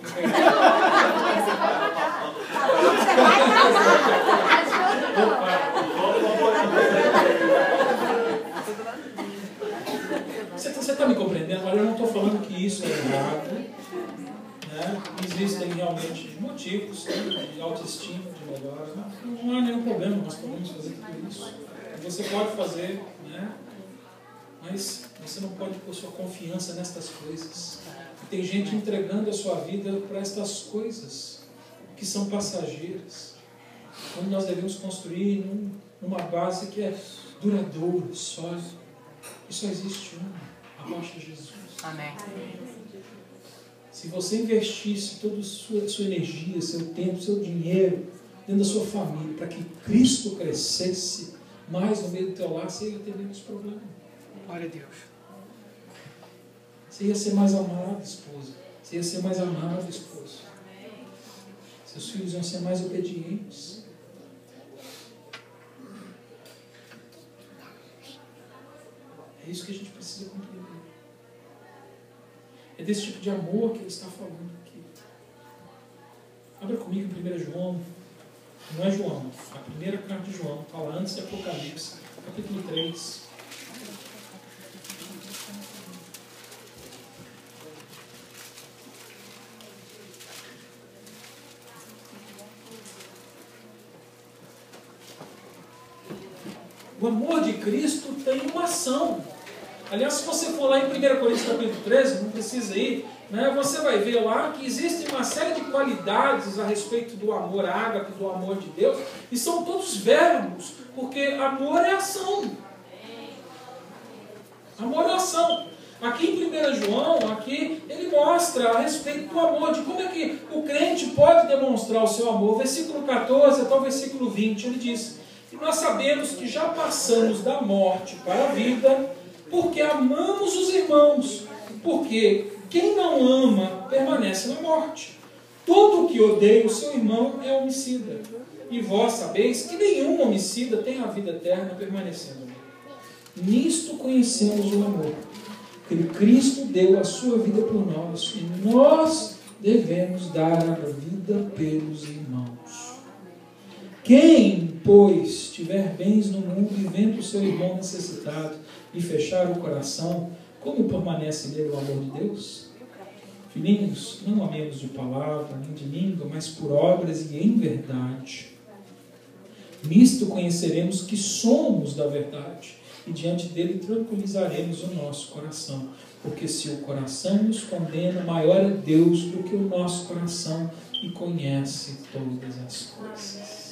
Você está me compreendendo? Olha, eu não estou falando que isso é errado. Né? Existem realmente motivos, né, de autoestima, de melhora. Não há nenhum problema, nós podemos fazer tudo isso. Você pode fazer, né? Mas você não pode pôr sua confiança nestas coisas. Tem gente entregando a sua vida para estas coisas que são passageiras, quando nós devemos construir numa base que é duradoura, sólida. E só existe uma, a rocha de Jesus. Amém. Se você investisse toda a sua energia, seu tempo, seu dinheiro dentro da sua família, para que Cristo crescesse mais no meio do teu lar, você ia ter menos problema. Glória a Deus. Você ia ser mais amado, esposa. Você ia ser mais amado, esposo. Seus filhos iam ser mais obedientes. É isso que a gente precisa compreender. É desse tipo de amor que ele está falando aqui. Abra comigo em 1 João. Não é João, a primeira carta de João. Está lá antes de Apocalipse, capítulo 3. O amor de Cristo tem uma ação. Aliás, se você for lá em 1 Coríntios capítulo 13, não precisa ir, né, você vai ver lá que existe uma série de qualidades a respeito do amor ágape, do amor de Deus, e são todos verbos, porque amor é ação. Amor é ação. Aqui em 1 João, aqui, ele mostra a respeito do amor, de como é que o crente pode demonstrar o seu amor. Versículo 14 até o versículo 20, ele diz: e nós sabemos que já passamos da morte para a vida, porque amamos os irmãos. Porque quem não ama permanece na morte. Todo o que odeia o seu irmão é homicida. E vós sabeis que nenhum homicida tem a vida eterna permanecendo nele. Nisto conhecemos o amor, que Cristo deu a sua vida por nós, e nós devemos dar a vida pelos irmãos. Quem, pois, tiver bens no mundo e vendo o seu irmão necessitado e fechar o coração, como permanece nele o amor de Deus? Filhinhos, não amemos de palavra, nem de língua, mas por obras e em verdade. Nisto conheceremos que somos da verdade, e diante dele tranquilizaremos o nosso coração. Porque se o coração nos condena, maior é Deus do que o nosso coração, e conhece todas as coisas.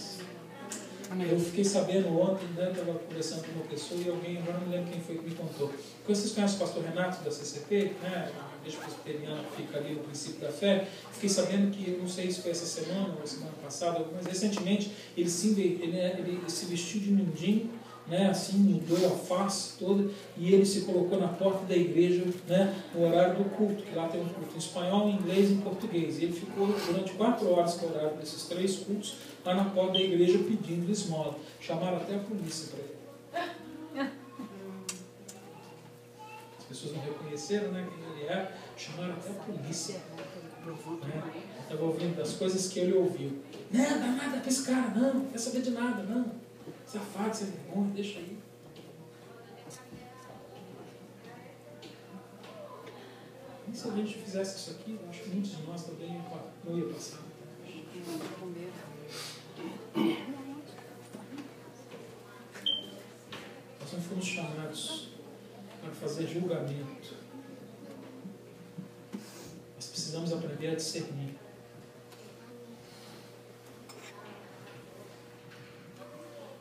Eu fiquei sabendo ontem, estava conversando com uma pessoa, e alguém, agora não me lembro quem foi que me contou. Vocês conhecem o pastor Renato da CCP, né? A igreja presbiteriana que fica ali no princípio da fé. Fiquei sabendo que, não sei se foi essa semana ou semana passada, mas recentemente ele se vestiu de mendigo, né, assim, mudou a face toda, e ele se colocou na porta da igreja, né, no horário do culto, que lá tem um culto em espanhol, em inglês e em português. E ele ficou durante 4 horas, que é o horário desses 3 cultos, lá na porta da igreja pedindo esmola. Chamaram até a polícia para ele. As pessoas não reconheceram, né, quem ele é, chamaram até a polícia. Estava ouvindo das coisas que ele ouviu. Não dá nada para esse cara, não quer saber de nada, não. Safado, sem vergonha, deixa aí. E se a gente fizesse isso aqui, eu acho que muitos de nós também não ia passar. Nós não fomos chamados para fazer julgamento. Nós precisamos aprender a discernir.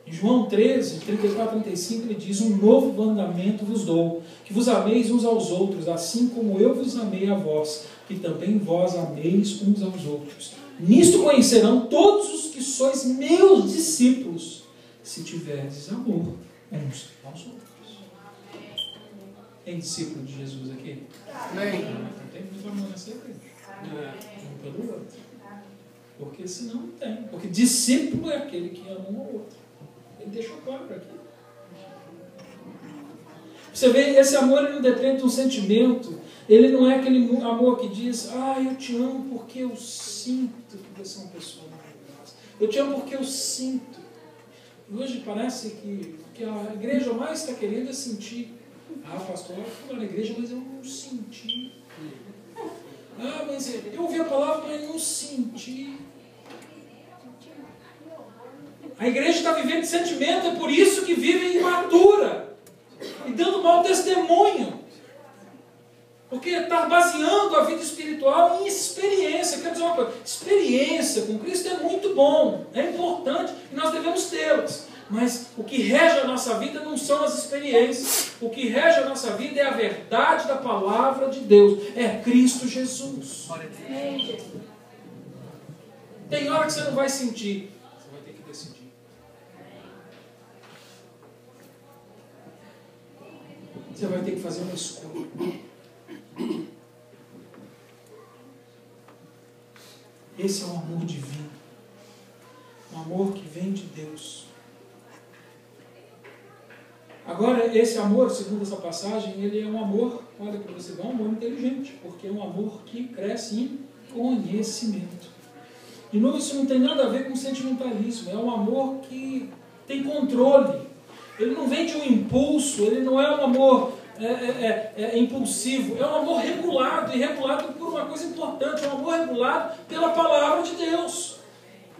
Em João 13, 34 e 35, ele diz: um novo mandamento vos dou, que vos ameis uns aos outros, assim como eu vos amei a vós, que também vós ameis uns aos outros. Nisto conhecerão todos os que sois meus discípulos, se tiverdes amor uns aos outros. Tem discípulo de Jesus aqui? Amém. Não tem muito amor nessa igreja. Um pelo outro. Porque senão não tem. Porque discípulo é aquele que ama um ao outro. Ele deixou claro aqui. Você vê, esse amor ele não depende de um sentimento. Ele não é aquele amor que diz: eu te amo porque eu sinto que você é uma pessoa maravilhosa. Eu te amo porque eu sinto. Hoje parece que a igreja mais está querendo é sentir. Pastor, eu fui na igreja, mas eu não senti. Mas eu ouvi a palavra, mas não senti. A igreja está vivendo de sentimento, é por isso que vive imatura e dando mau testemunho. Porque está baseando a vida espiritual em experiência. Quero dizer uma coisa: experiência com Cristo é muito bom, é importante e nós devemos tê-las. Mas o que rege a nossa vida não são as experiências. O que rege a nossa vida é a verdade da palavra de Deus. É Cristo Jesus. Tem hora que você não vai sentir. Você vai ter que decidir. Você vai ter que fazer uma escolha. Esse é um amor divino. Um amor que vem de Deus. Agora, esse amor, segundo essa passagem, ele é um amor, olha para você ver, um amor inteligente, porque é um amor que cresce em conhecimento. De novo, isso não tem nada a ver com sentimentalismo, é um amor que tem controle. Ele não vem de um impulso, ele não é um amor impulsivo, é um amor regulado, e regulado por uma coisa importante, é um amor regulado pela palavra de Deus.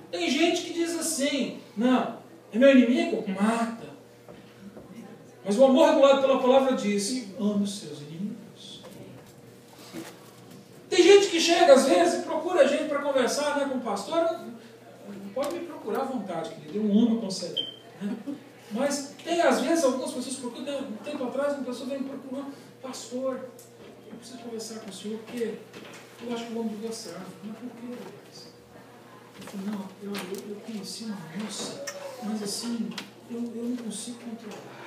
Tem gente que diz assim: não, é meu inimigo? Mata. Mas o amor regulado pela palavra diz: ame os seus inimigos. Tem gente que chega às vezes e procura a gente para conversar, né, com o pastor. Pode me procurar à vontade, querido, eu amo aconselhar. Né? Mas tem às vezes algumas pessoas que procuram. Um tempo atrás uma pessoa vem me procurar: pastor, eu preciso conversar com o senhor porque eu acho que vamos divorciar. Mas por que? Eu falei: não, eu conheci uma moça, mas assim, eu não consigo controlar.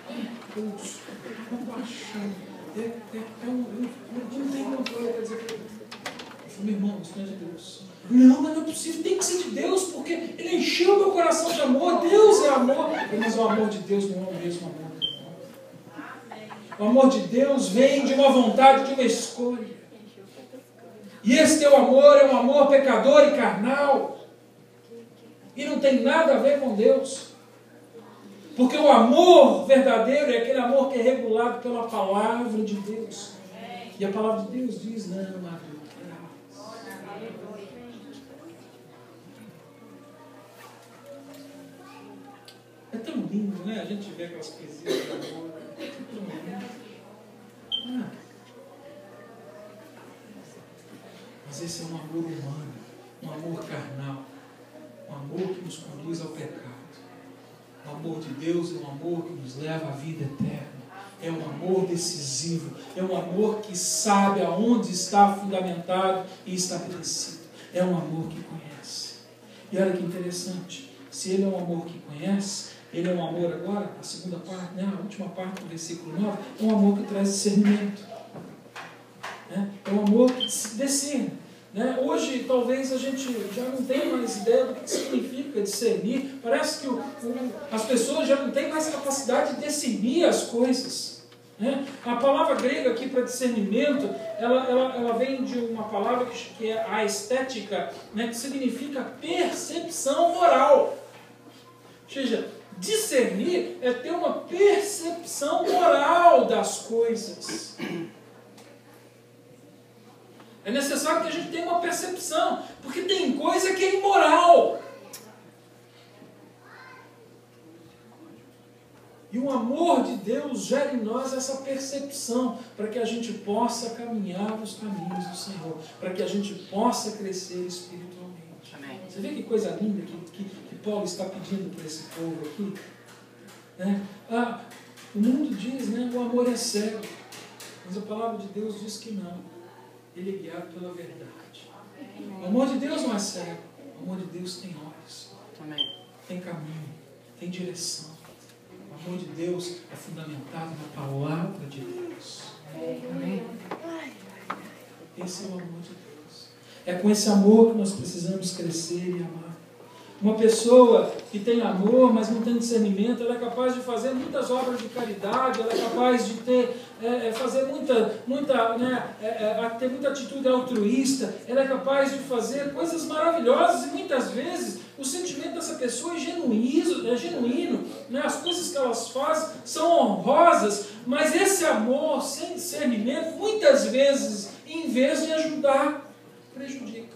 Impulso, compaixão, não tem controle. Quer dizer, eu falei, meu irmão, isso não é de Deus. Não, mas não é possível, tem que ser de Deus, porque Ele encheu meu coração de amor. Deus é amor. Mas o amor de Deus não é o mesmo amor do mundo. O amor de Deus vem de uma vontade, de uma escolha. E esse teu amor é um amor pecador e carnal. E não tem nada a ver com Deus. Porque o amor verdadeiro é aquele amor que é regulado pela palavra de Deus. E a palavra de Deus diz, não adulterarás. É tão lindo, né? A gente vê aquelas poesias de amor. É tão lindo. Mas esse é um amor humano, um amor carnal, um amor que nos conduz ao pecado. O amor de Deus é um amor que nos leva à vida eterna. É um amor decisivo. É um amor que sabe aonde está fundamentado e estabelecido. É um amor que conhece. E olha que interessante. Se ele é um amor que conhece, ele é um amor agora, a segunda parte, né, a última parte do versículo 9, é um amor que traz discernimento. É um amor que discerne. Hoje, talvez a gente já não tenha mais ideia do que significa discernir. Parece que as pessoas já não têm mais capacidade de discernir as coisas. A palavra grega aqui para discernimento, ela vem de uma palavra que é a estética, que significa percepção moral. Ou seja, discernir é ter uma percepção moral das coisas. É necessário que a gente tenha uma percepção, porque tem coisa que é imoral. E o amor de Deus gera em nós essa percepção, para que a gente possa caminhar nos caminhos do Senhor, para que a gente possa crescer espiritualmente. Amém. Você vê que coisa linda que Paulo está pedindo para esse povo aqui? O mundo diz, o amor é cego, mas a palavra de Deus diz que não. Ele é guiado pela verdade. O amor de Deus não é cego. O amor de Deus tem olhos. Tem caminho. Tem direção. O amor de Deus é fundamentado na palavra de Deus. Esse é o amor de Deus. É com esse amor que nós precisamos crescer e amar. Uma pessoa que tem amor, mas não tem discernimento, ela é capaz de fazer muitas obras de caridade, ela é capaz de fazer ter muita atitude altruísta, ela é capaz de fazer coisas maravilhosas e muitas vezes o sentimento dessa pessoa é genuíno, as coisas que elas fazem são honrosas, mas esse amor sem discernimento, muitas vezes, em vez de ajudar, prejudica.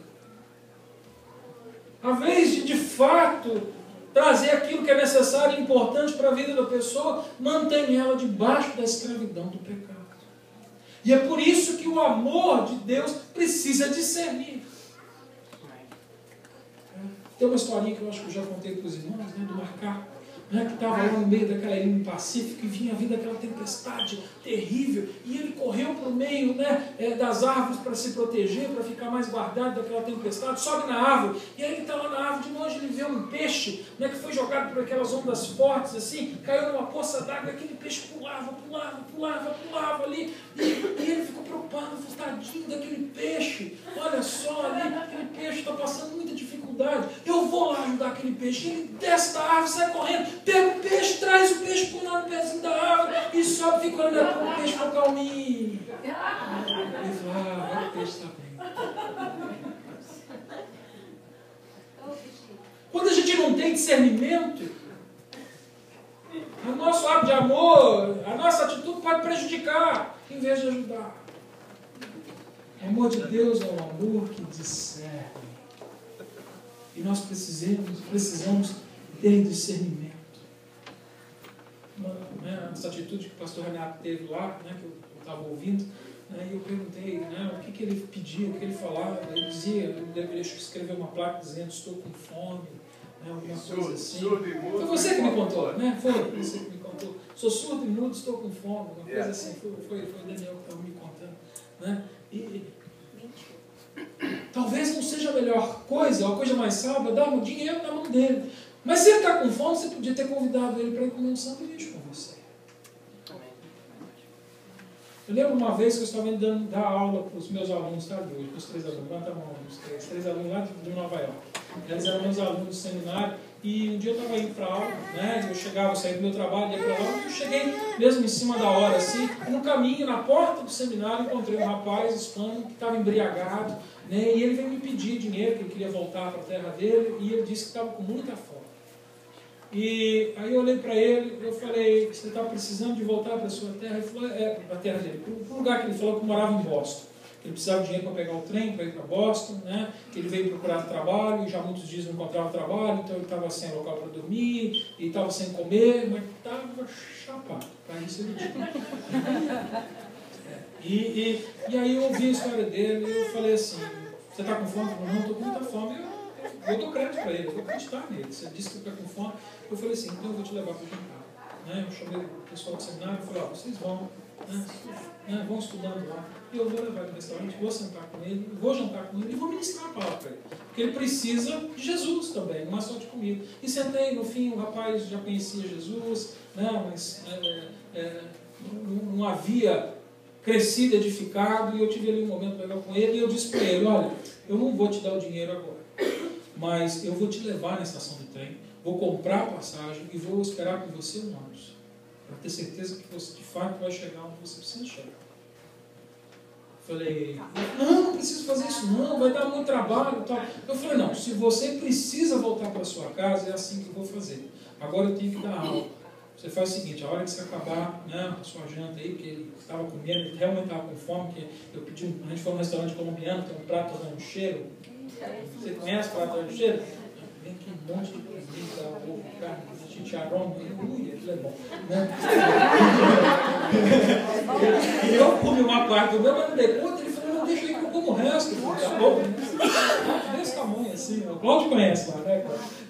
A vez de fato trazer aquilo que é necessário e importante para a vida da pessoa, mantém ela debaixo da escravidão do pecado. E é por isso que o amor de Deus precisa discernir. Tem uma historinha que eu acho que eu já contei para os irmãos, do Macaco, que estava lá no meio daquela ilha no Pacífico e vinha vindo aquela tempestade terrível, e ele correu para o meio das árvores para se proteger, para ficar mais guardado daquela tempestade, sobe na árvore, e aí ele está lá na árvore, de longe ele vê um peixe, que foi jogado por aquelas ondas fortes, assim, caiu numa poça d'água, aquele peixe pulava ali, e ele ficou preocupado, tadinho daquele peixe, olha só ali, aquele peixe está passando muita dificuldade, eu vou lá ajudar aquele peixe. Ele desce da árvore, sai correndo, pega o peixe, traz o peixe, põe lá no pezinho da árvore e sobe, fica olhando para o peixe com calminho. Ele fala, agora o peixe está bem. Quando a gente não tem discernimento, o nosso ato de amor, a nossa atitude pode prejudicar, em vez de ajudar. O amor de Deus é um amor que discerne. E nós precisamos ter discernimento. Essa atitude que o pastor Renato teve lá, que eu estava ouvindo, e eu perguntei o que ele pedia, o que ele falava. Ele dizia, eu deveria escrever uma placa dizendo, estou com fome, alguma coisa assim. Foi você que me contou, Foi você que me contou. Sou surdo e mudo, estou com fome, uma coisa assim. Foi o Daniel que estava me contando. Talvez não seja a melhor coisa, a coisa mais sábia, dar o dinheiro na mão dele. Mas se ele está com fome, você podia ter convidado ele para ir comer um sanduíche com você. Eu lembro uma vez que eu estava indo dar aula para os meus alunos, tá? Hoje, para os 3 alunos, levanta a mão, os três alunos lá de Nova York. Eles eram meus alunos do seminário, e um dia eu estava indo para aula, né? Eu chegava, eu saía do meu trabalho, ia para lá, eu cheguei mesmo em cima da hora, assim, e no caminho, na porta do seminário, encontrei um rapaz hispano que estava embriagado, né? E ele veio me pedir dinheiro, que ele queria voltar para a terra dele, e ele disse que estava com muita fome. E aí eu olhei para ele, eu falei, você está precisando de voltar para a sua terra? Ele falou, para a terra dele, para o lugar que ele falou que morava em Boston. Ele precisava de dinheiro para pegar o trem, para ir para Boston, né? Ele veio procurar trabalho, e já muitos dias não encontrava trabalho, então ele estava sem local para dormir, e estava sem comer, mas estava chapado, para isso ele tinha. E aí eu ouvi a história dele, e eu falei assim, você está com fome? Não, estou com muita fome. Eu dou crédito para ele, eu vou acreditar nele. Você disse que está com fome. Eu falei assim, então eu vou te levar para o jantar. Né? Eu chamei o pessoal do seminário e falei, vocês vão, né? Vão estudando lá. E eu vou levar ele no restaurante, vou sentar com ele, vou jantar com ele e vou ministrar a palavra para ele. Porque ele precisa de Jesus também, não é só de comida. E sentei, no fim, o rapaz já conhecia Jesus, né? Mas não havia crescido, edificado, e eu tive ali um momento legal com ele, e eu disse para ele, olha, eu não vou te dar o dinheiro agora, mas eu vou te levar na estação do trem, vou comprar a passagem e vou esperar por você um ônibus, para ter certeza que você de fato vai chegar onde você precisa chegar. Falei, não preciso fazer isso não, vai dar muito trabalho e tal. Eu falei, não, se você precisa voltar para a sua casa, é assim que eu vou fazer. Agora eu tenho que dar aula. Você faz o seguinte, a hora que você acabar, né, a sua janta aí, porque ele estava comendo, ele realmente estava com fome, porque eu pedi, a gente foi num restaurante colombiano, tem um prato rancheiro. Você conhece o prato rancheiro? Vem aqui um monte de comida, ovo, carne, chicharrón, aquilo é bom. Né? E eu comi uma parte do meu, mas não dei conta, ele falou, não, deixa aí que eu como o resto. Tá bom? Desse tamanho assim, o Cláudio conhece lá, né, Cláudio?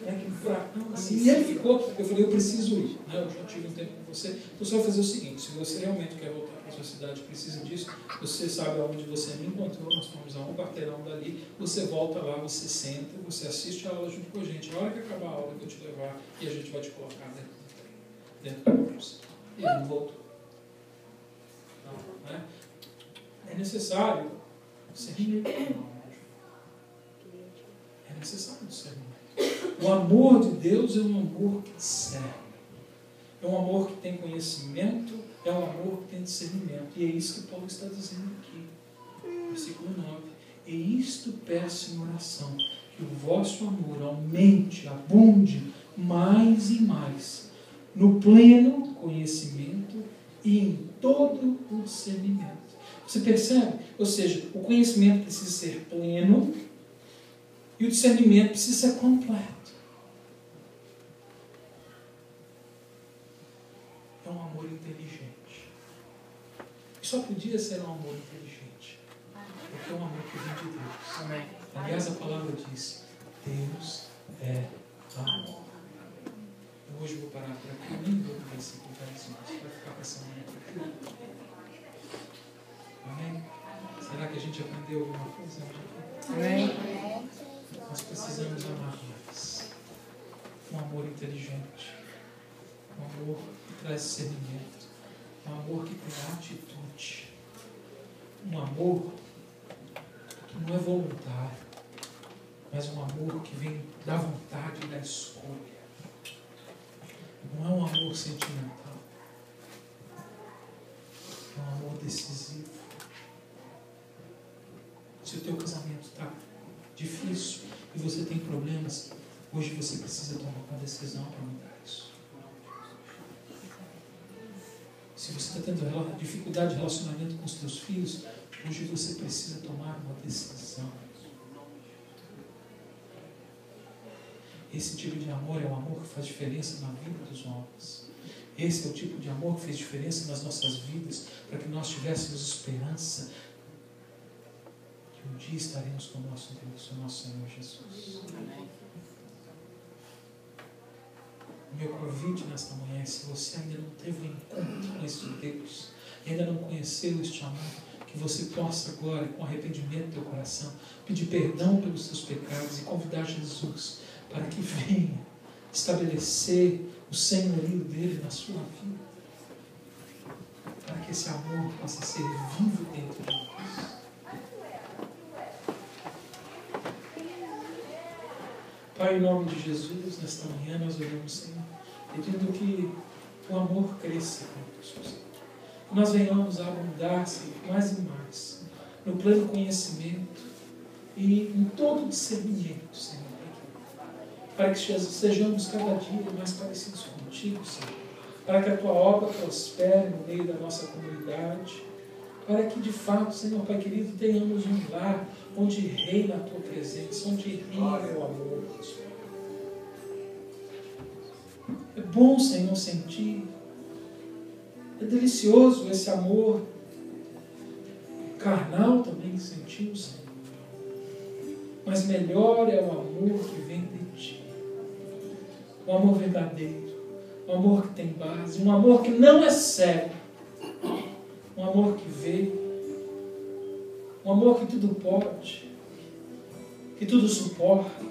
Assim, e ele ficou, eu falei, eu preciso ir, né? Eu já tive um tempo com você, então você vai fazer o seguinte, se você realmente quer voltar para a sua cidade, precisa disso, você sabe aonde você me encontrou, nós estamos a um quarteirão dali, você volta lá, você senta, você assiste a aula junto com a gente, a hora que acabar a aula eu vou te levar e a gente vai te colocar dentro do curso. E ele não voltou. Não, né? É necessário ser é necessário ser o amor de Deus é um amor que serve. É um amor que tem conhecimento, é um amor que tem discernimento. E é isso que Paulo está dizendo aqui. Versículo 9. E isto peço em oração, que o vosso amor aumente, abunde mais e mais, no pleno conhecimento e em todo o discernimento. Você percebe? Ou seja, o conhecimento precisa ser pleno e o discernimento precisa ser completo. É um amor inteligente. E só podia ser um amor inteligente, porque é um amor que vem de Deus. Amém. Aliás, a palavra diz, Deus é amor. Eu hoje vou parar por aqui, eu nem vou no versículo 10, vai ficar com essa manhã por aqui. Amém? Será que a gente aprendeu alguma coisa? Amém? Nós precisamos amar mais. Um amor inteligente. Um amor que traz discernimento. Um amor que tem atitude. Um amor que não é voluntário, mas um amor que vem da vontade e da escolha. Não é um amor sentimental. É um amor decisivo. Se o teu casamento está difícil e você tem problemas, hoje você precisa tomar uma decisão para mudar isso. Se você está tendo dificuldade de relacionamento com os teus filhos, hoje você precisa tomar uma decisão. Esse tipo de amor é um amor que faz diferença na vida dos homens. Esse é o tipo de amor que fez diferença nas nossas vidas, para que nós tivéssemos esperança que um dia estaremos com o nosso Deus, o nosso Senhor Jesus. Amém. O meu convite nesta manhã é, se você ainda não teve um encontro com esse Deus, ainda não conheceu este amor, que você possa agora, com arrependimento do teu coração, pedir perdão pelos seus pecados e convidar Jesus para que venha estabelecer o senhorio dele na sua vida. Para que que esse amor possa ser vivo dentro de nós. Pai, em nome de Jesus, nesta manhã nós oramos, Senhor, pedindo que o amor cresça conosco, Senhor. Que nós venhamos a abundar, Senhor, mais e mais, no pleno conhecimento e em todo discernimento, Senhor, para que sejamos cada dia mais parecidos contigo, Senhor, para que a tua obra prospere no meio da nossa comunidade, para que de fato, Senhor Pai querido, tenhamos um lar onde reina a tua presença, onde reina o amor, Senhor. É bom, Senhor, sentir, é delicioso esse amor carnal também que sentimos, Senhor. Mas melhor é o amor que vem de ti. Um amor verdadeiro, um amor que tem base, um amor que não é cego, um amor que vê, um amor que tudo pode, que tudo suporta,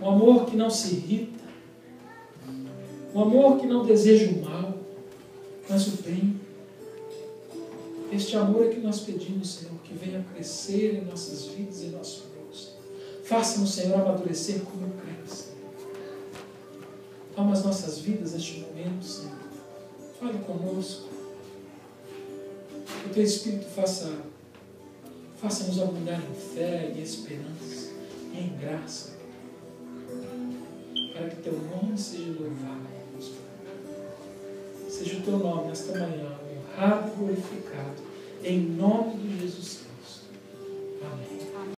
um amor que não se irrita, um amor que não deseja o mal, mas o bem. Este amor é que nós pedimos, Senhor, que venha crescer em nossas vidas e em nossos meus. Faça-nos, Senhor, amadurecer como crentes. Toma as nossas vidas neste momento, Senhor. Fale conosco. Que o Teu Espírito faça-nos abundar em fé, em esperança e em graça. Para que Teu nome seja louvado. Seja o Teu nome nesta manhã honrado e glorificado. Em nome de Jesus Cristo.